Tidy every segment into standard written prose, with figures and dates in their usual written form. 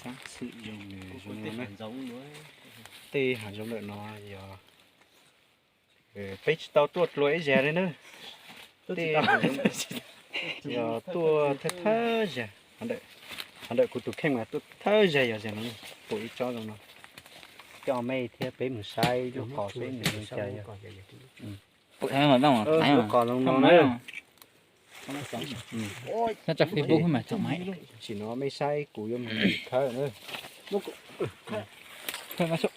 sáng sự dùng để dùng tê nó hẳn giống nữa tê hẳn giống đợi nó giờ page tao tuột lối rẻ đấy nữa tê giờ tua thơ thơ rẻ hắn đợi của tụi khen mà tụi thơ rẻ giờ nó tụi cho rồi nó cho mày thì bé mình sai lúc có sẽ mình chơi bụi hay mà đâu mà lúc còn nó nữa nó chặt Facebook mà chẳng máy chỉ nó mới sai củ cho mình thơ nữa thôi mà số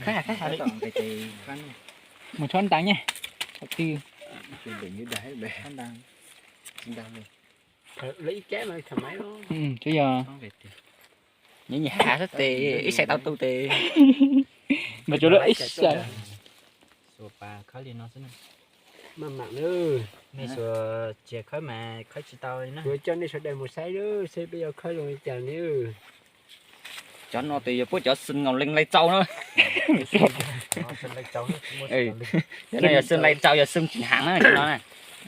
khá cái thì một chón tán nha tiêu chuẩn bị như đáy bè đang rồi lấy cái này thoải mái đó chứ giờ những nhà hạ rất tệ ít xe tao tu tệ mà chỗ đó ít sợ số ba khó liền nó thế này mà mạng nữa mấy số trẻ khó mà khó chỉ tao nữa rồi cho nên số đây một sai nữa sai bây giờ khó rồi chờ nữa cho nó thì bố cho xin ngầu lên lấy trâu nữa cái này là xin lấy trâu giờ xin chỉ hàng á cho nó này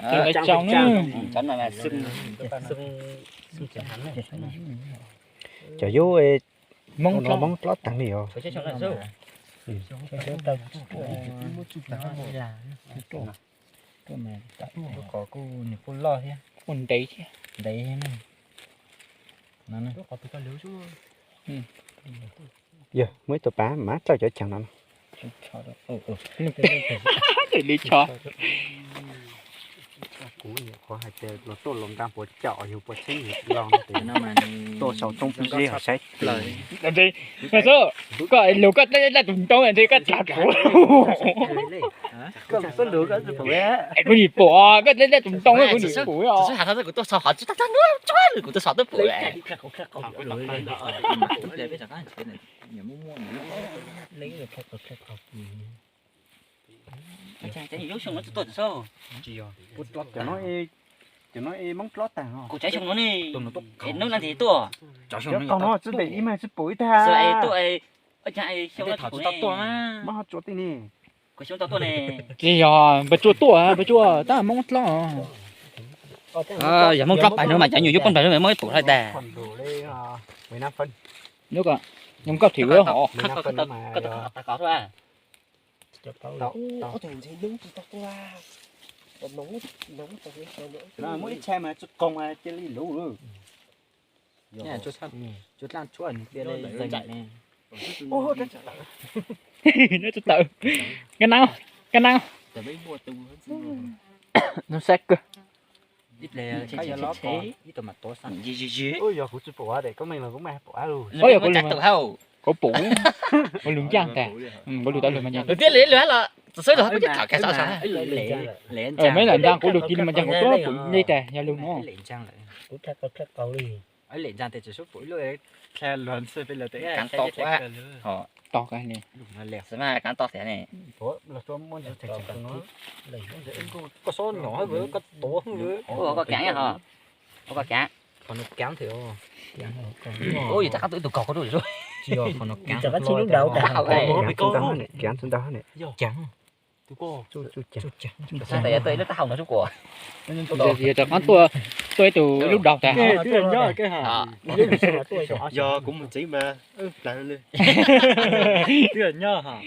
lấy trâu nữa cho nó là xin chỉ hàng này chả vô mong nó mong lót tặng nhiều phải cho nó số cái mà có cô này cô lo thế con đấy chứ đấy này nó này có tụi tao liếu chứ giờ mới tụi bá má cho chẳng lắm để đi cho cú nhiều khó hay chơi nó tốt lồng đam bộ chọ nhiều bộ chính lòng thì nó mà tô sầu trong cái gì họ sẽ lời làm gì mà số có lục cắt đấy là tụi tôi thì cắt chặt của cầm số lửa cái gì vậy cái gì bỏ cái đấy là tụi tôi cái gì của只是喊他这个多少好，就他那抓了，我多少都不来。lấy được khắc cái yếu xong nó tốt sao? cho nó mong lót tàng họ Cô trái xong nó đi. Tụi nó tốt. Nó là thế tua. con nó chứ để mà chứ bụi ta Rồi ai tôi ở chạy xong nó thảo thảo tao tua tua mà. mà họ chỗ tí nè Cô xong tao tua này. Gì à? Bà chua tua, bà chua. Ta mong lo. Giờ mong lót bài nữa mà chạy nhiều giúp con bài nữa mới tụ lại đà. phần đủ lên 15 phân Nước à. Nhưng có thiểu nữa họ. Ta có thôi à. có thể thấy đúng thì tao qua nóng nó mỗi xe mà chút công mà chơi lý lũ rồi Nè chút lan chuồn bên đây dành chạy này. ô nó Nó tự tự. Cái nào? Để mấy mua tu Nó sạch cơ. ít lè chế ít tầm mặt to xanh. Gì. ôi giờ cũng chưa bỏ để có mình là cũng mẹ bỏ luôn Ôi có chặt tự hao. Có bủ. Có lường chăng ta. Có lường tao lường mà nhang. Đầu tiên lẻ là sới được biết thảo cái sao sao. Lẻ Mấy lần đang cũng được kia mà chẳng có tốt cũng đây tè, nhà luôn nó. lẻ trang lại. Cũng khắc cầu đi. Ấy lẻ trang thì chỉ số phổi luôn. Xe lần xe bên là tới Cắn to quá. Họ to cái này. Lẻ. Sao mà cắn to thế này. ủa là cho món thể của nó có số nhỏ với có tổ với Có cắn nha hả? Có cắn. Còn nó cắn thì Ôi chắc tụi cọc có rồi rồi. chưa còn nó cắn. Chắc chỉ lúc đầu ta. cán xuống đó này Trắng. Tôi cô. chút chán Sao tại nó hỏng nó chút của. Giờ chắc con tôi từ lúc đầu ta. cái hả Giờ cũng một tí mà lại lên tiền nhá hả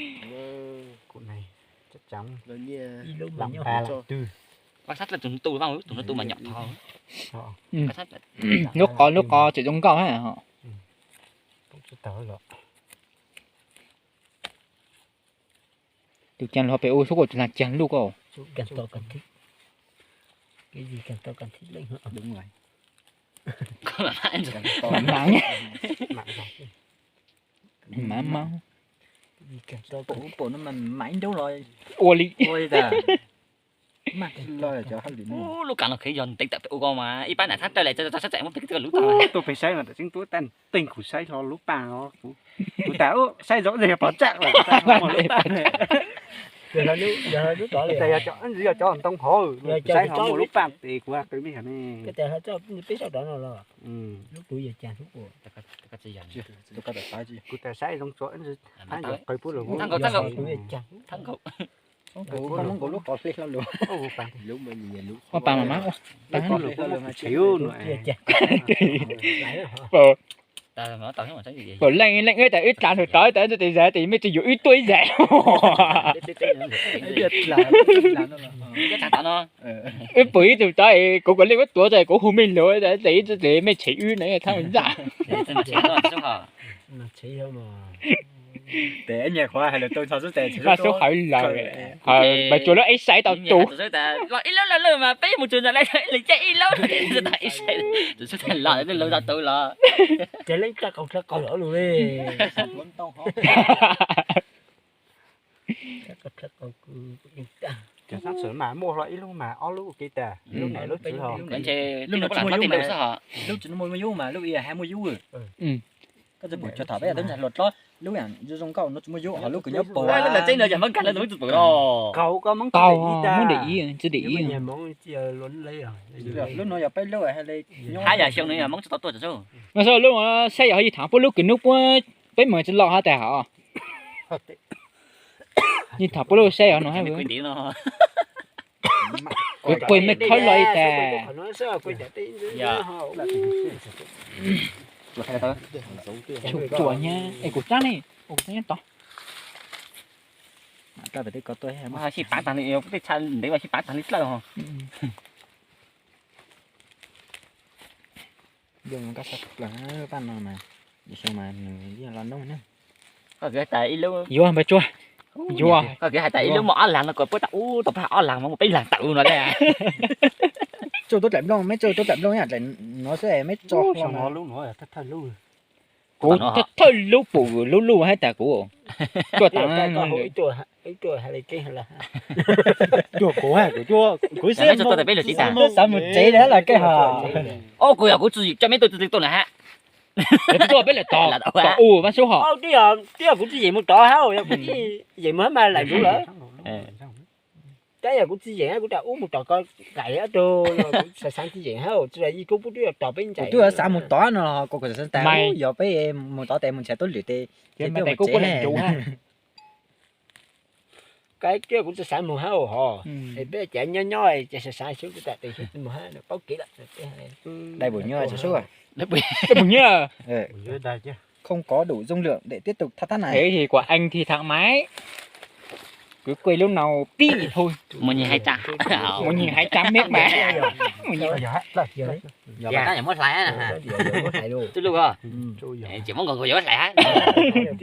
cụ này chắc chắn lớn như làm ba là tư Quan sát là tụi nó tu mà nhọc thôi. họ Quan sát là nước có chỉ giống câu hả họ. cũng sẽ tới rồi Từ chân họ phải ôi số của là chân luôn cô. càng to càng thích cái gì càng to càng thích lên hả đúng rồi Có là anh rồi. Mặn mặn nhé. mạng rồi Mặn mặn. cái gì càng to bộ nó mà mảnh đâu rồi Ôi ôi da mà lo là cho hắn liền lúc càng là khi dần tính tập tụ con mà ít bán là thắt lại cho sẽ chạy một cái lúc tao. tôi phải say mà tại chính tôi tên tình của say lo lúc bà nó của tao say rõ rệt bỏ trạng là mà lúc bà này giờ nó tỏ bây giờ cho anh tông hồ say họ một lúc bà thì qua cái mấy này cái tờ cho biết sao đó là lúc tuổi giờ chàng lúc của Cái gì vậy? tôi có phải gì của ta say trong chỗ anh Thằng cây bút rồi thằng cậu tuổi chàng thằng cậu. Không có lúc có phê lắm luôn. lúc mà nhìn lúc Mà bà mà má Có quá. lúc mà chịu nữa. Ta mà tao mà thấy gì. còn lạnh lạnh ấy tại ít cạn rồi tới thì giá thì mới chỉ dụ ít tuổi rẻ Cái thằng nó. ít tuổi từ tới cũng có liên quan tuổi rồi cũng không mình rồi để mới chỉ ư này thằng mình giả Mà chỉ nó số hả? Để nhà khoa hay là tôi sao số tệ chỉ là số hỏi là bà chúa nó ấy sai tao tụ Số ta gọi ít lâu mà bé một chuyện là lại chạy ít lâu. Số ta ít sai. Số ta lại cái lâu ra tôi là. chạy lấy ra cầu lỡ luôn đi Vẫn tông hả? Cảnh sát sửa mà mua loại lúc mà ó lúc cái tà lúc này lúc thứ hò Cái chơi lúc nó có làm phát tiền đâu sao hả? lúc chỉ mua mua mà lúc ý là 20 euro cái gì buổi cho thảo bé đến là luật đó lúc này như trong cầu nó chỉ mua euro họ lúc cứ nhấp bò Lúc là trên nữa chẳng mất cảnh là nó tụi đó. cầu có món cầu muốn để ý chứ để ý nhà món chia lớn lấy rồi lúc nó giờ bay lúc hay là Hai giờ xong nữa mong cho tao tuổi rồi. mà sao lúc mà xe giờ gì thằng bố lúc cái lúc bé mà chỉ lo hả tại hả như thằng bố lúc xe giờ nó hay Quên vừa tí nó. quên mấy khói loại tà nó sao quên trả tiền chùa nha ấy của cha này của cha to ta phải có tôi hay Mà chỉ bán thằng này cái chân đấy mà chỉ bán thằng lít lâu hả? dùng cái sắt là ban nào mà đi xem mà như là nó nữa Có cái tại lúc vô bà chua vô có cái tại lúc mà làm nó còn bữa tao tập họ làm một cái làm tự nó đấy. cho tôi làm đâu mấy cho tôi làm đâu nhỉ nó sẽ mấy cho nó lúc nó thắt thắt luôn của thôi lúc bù lúc hay tà của chùa tặng có ít tuổi hay là cái hay là chùa cổ hả của chùa của Xem cho tôi biết là chỉ tả. sao một chế đó là cái hả Ô cô à cô chỉ cho mấy tôi là ha. chùa biết là to u mà số họ cái cũng chỉ vậy một trò hao cũng chỉ vậy mới mà lại cũng lỡ cái giờ cũng chỉ vậy cũng đã uống một trò coi gậy ở đâu rồi sáng chỉ vậy hao rồi gì cũng biết trò bên chạy tôi ở xã một tỏ nó có cái sân tàu giờ bây một tỏ tiền mình sẽ tốt lượt đi cái mà tại có làm chủ ha cái kia cũng sẽ sáng một hao hò thì bây chạy nhỏ nhỏ chạy sai xuống cái tại thì một hai nó bao kỹ lắm đây buổi nhớ số à Lớp bị. cái mừng nhá không có đủ dung lượng để tiếp tục thắt này thế thì của anh thì thằng máy cứ quay lúc nào tí thì thôi Một nhìn hay chả. một nhìn 200 mét mà một nhìn Giờ ta nhảy mất lại á. Tôi luôn à. Chỉ muốn còn giỏi lại á.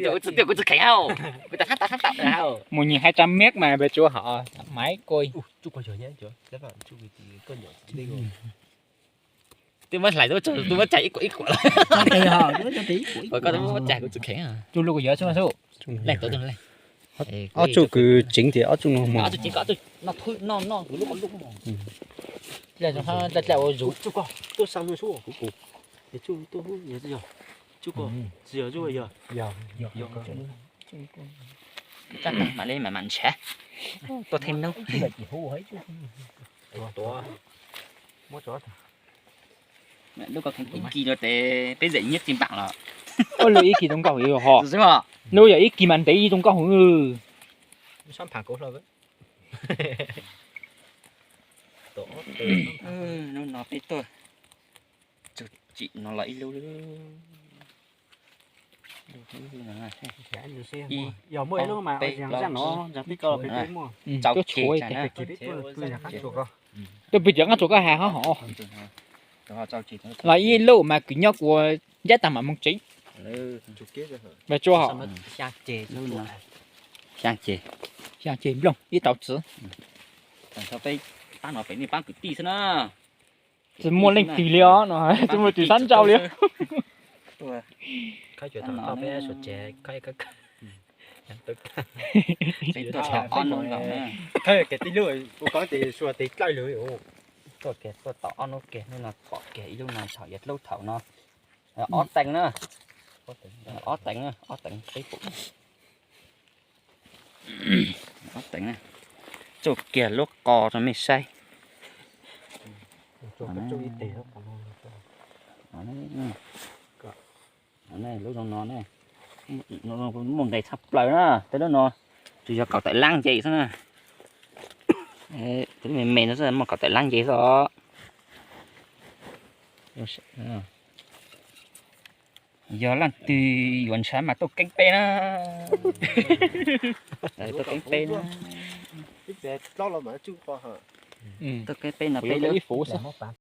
Tôi cũng khỏe không. Người ta thắt tập nào. một nhìn 200 mét mà về chùa họ thằng máy coi chú coi chờ nhé chú các bạn chú bị cơn nhỏ đi rồi Tôi mất lại tôi mất chạy ít quả. thì hò nó cho tí Rồi có tôi mất chạy của tôi khỏe à. chú lúc giờ số Lên tôi lên. ở chỗ cứ chính thì ở chỗ nó Nó chỉ có tôi nó thôi nó lúc là nó đặt lại rủ chú coi tôi sang nó xuống của để chú tôi hút nhớ giờ chú coi giờ chú bây giờ chắc mà lên mà mạnh sẽ. Tôi thêm đâu. chỉ hút ấy chứ to mua chó Lúc có thành kỳ rồi để bây giờ nhất trên bảng là. ôi lợi ý kỳ trong cầu hiểu họ Đúng không? nếu giờ ý kỳ mình tí trong cầu ừ xong phản cố rồi Nó biết tôi. Chị nó lấy lâu nữa. giờ mới lúc mà rằng nó rằng biết cơ phải mua Cháu tôi kì chuối chả nè. tôi là khách chuột rồi tôi bây giờ ăn chỗ cái hàng họ Cháu chị nó là ý lâu mà cứ nhóc của giá tầm ở mông chính và cho họ sang chè luôn nè. Sang chè. sang chìm luôn ý tàu chữ Sao phải ta nó phải đi bán cái tí thế nào. thì mua lên tỷ liao nó tôi mua tỷ sẵn trâu liao khách chuột thằng tao bé chuột trẻ khách Tôi chả on nó nè. thôi cái tí lưỡi có tí xua tí cây lưỡi Tôi kẹt tôi tỏ nó kẹt nên là bỏ kẹt lúc nào thảo giật lâu thảo nó. Ót tành nữa. Ót tành nữa, ót tành cái phụ. Ót tành nè. Chỗ kẹt lúc cò rồi mới say. chuột chú y tế Nó này lúc nó này. Nó mồm đầy thập lời đó. Thế đó nó. Chỉ cho cậu tại lang vậy thôi nè. tụi mình nó sẽ một cái lăng gì đó giờ là từ yuan sáng mà tôi cánh pe nó tôi cánh pe nó Đó là mà chú qua hả? tôi cánh pe là pe Lấy luôn phủ sao?